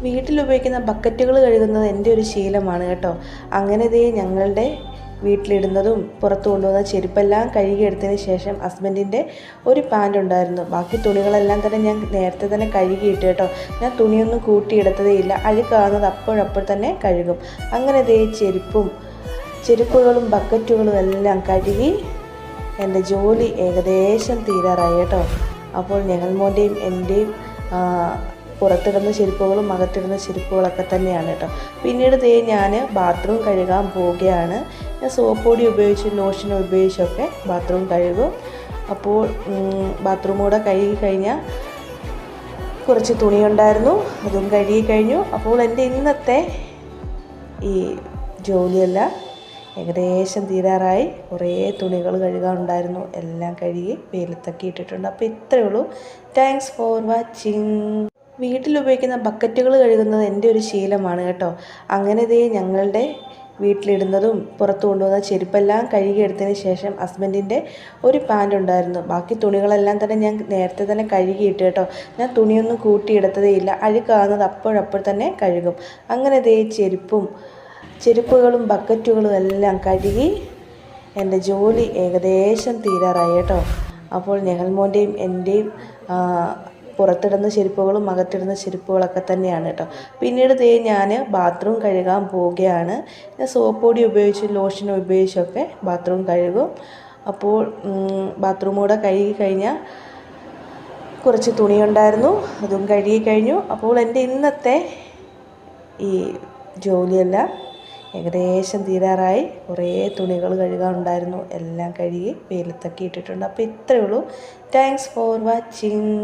വീട്ടിലുപയോഗിക്കുന്ന ബക്കറ്റുകൾ കഴുകുന്നത് എൻ്റെ ഒരു ശീലമാണ് കേട്ടോ. അങ്ങനെ ഞങ്ങളുടെ വീട്ടിലിടുന്നതും പുറത്ത് കൊണ്ടുവന്ന ചെരുപ്പെല്ലാം കഴുകിയെടുത്തതിന് ശേഷം ഹസ്ബൻഡിൻ്റെ ഒരു പാൻ്റ് ഉണ്ടായിരുന്നു. ബാക്കി തുണികളെല്ലാം തന്നെ ഞാൻ നേരത്തെ തന്നെ കഴുകിയിട്ട് കേട്ടോ. ഞാൻ തുണിയൊന്നും കൂട്ടിയെടുത്തതേ ഇല്ല. അഴുക്കാവുന്നത് അപ്പോഴപ്പോൾ തന്നെ കഴുകും. അങ്ങനെ ചെരുപ്പുകളും ബക്കറ്റുകളും എല്ലാം കഴുകി എൻ്റെ ജോലി ഏകദേശം തീരാറായി കേട്ടോ. അപ്പോൾ ഞങ്ങൾ മോൻ്റെയും എൻ്റെയും പുറത്തിടുന്ന ചെരുപ്പുകളും അകത്തിടുന്ന ചെരുപ്പുകളൊക്കെ തന്നെയാണ് കേട്ടോ. പിന്നീട് ഞാൻ ബാത്റൂം കഴുകാൻ പോവുകയാണ്. ഞാൻ സോപ്പ് പൊടി ഉപയോഗിച്ചും ലോഷൻ ഉപയോഗിച്ചൊക്കെ ബാത്റൂം കഴുകും. അപ്പോൾ ബാത്റൂം കൂടെ കഴുകി കഴിഞ്ഞാൽ കുറച്ച് തുണിയുണ്ടായിരുന്നു, അതും കഴുകി കഴിഞ്ഞു. അപ്പോൾ എൻ്റെ ഇന്നത്തെ ഈ ജോലിയെല്ലാം ഏകദേശം തീരാറായി. കുറേ തുണികൾ കഴുകാനുണ്ടായിരുന്നു, എല്ലാം കഴുകി വെയിലത്തൊക്കെ ഇട്ടിട്ടുണ്ട്. അപ്പോൾ ഇത്രയേ ഉള്ളൂ. Thanks for watching. വീട്ടിലുപയോഗിക്കുന്ന ബക്കറ്റുകൾ കഴുകുന്നത് എൻ്റെ ഒരു ശീലമാണ് കേട്ടോ. അങ്ങനെ ഞങ്ങളുടെ വീട്ടിലിടുന്നതും പുറത്ത് കൊണ്ടുവന്ന ചെരുപ്പെല്ലാം കഴുകിയെടുത്തതിന് ശേഷം ഹസ്ബൻഡിൻ്റെ ഒരു പാൻ്റ് ഉണ്ടായിരുന്നു. ബാക്കി തുണികളെല്ലാം തന്നെ ഞാൻ നേരത്തെ തന്നെ കഴുകിയിട്ട് കേട്ടോ. ഞാൻ തുണിയൊന്നും കൂട്ടിയെടുത്തതേ ഇല്ല. അഴുക്കാവുന്നത് അപ്പോഴപ്പോൾ തന്നെ കഴുകും. അങ്ങനെ ചെരുപ്പുകളും ബക്കറ്റുകളും എല്ലാം കഴുകി എൻ്റെ ജോലി ഏകദേശം തീരാറായി കേട്ടോ. അപ്പോൾ ഞങ്ങൾ മോൻ്റെയും എൻ്റെയും പുറത്തിടുന്ന ചെരുപ്പുകളും അകത്തിടുന്ന ചെരുപ്പുകളൊക്കെ തന്നെയാണ് കേട്ടോ. പിന്നീട് ഞാൻ ബാത്റൂം കഴുകാൻ പോവുകയാണ്. ഞാൻ സോപ്പ് പൊടി ഉപയോഗിച്ചും ലോഷൻ ഉപയോഗിച്ചൊക്കെ ബാത്റൂം കഴുകും. അപ്പോൾ ബാത്റൂം കൂടെ കഴുകി കഴിഞ്ഞാൽ കുറച്ച് തുണിയുണ്ടായിരുന്നു, അതും കഴുകി കഴിഞ്ഞു. അപ്പോൾ എൻ്റെ ഇന്നത്തെ ഈ ജോലിയെല്ലാം ഏകദേശം തീരാറായി. കുറേ തുണികൾ കഴുകാനുണ്ടായിരുന്നു, എല്ലാം കഴുകി വെയിലത്തൊക്കെ ഇട്ടിട്ടുണ്ട്. അപ്പോൾ ഇത്രയേ ഉള്ളൂ. Thanks for watching.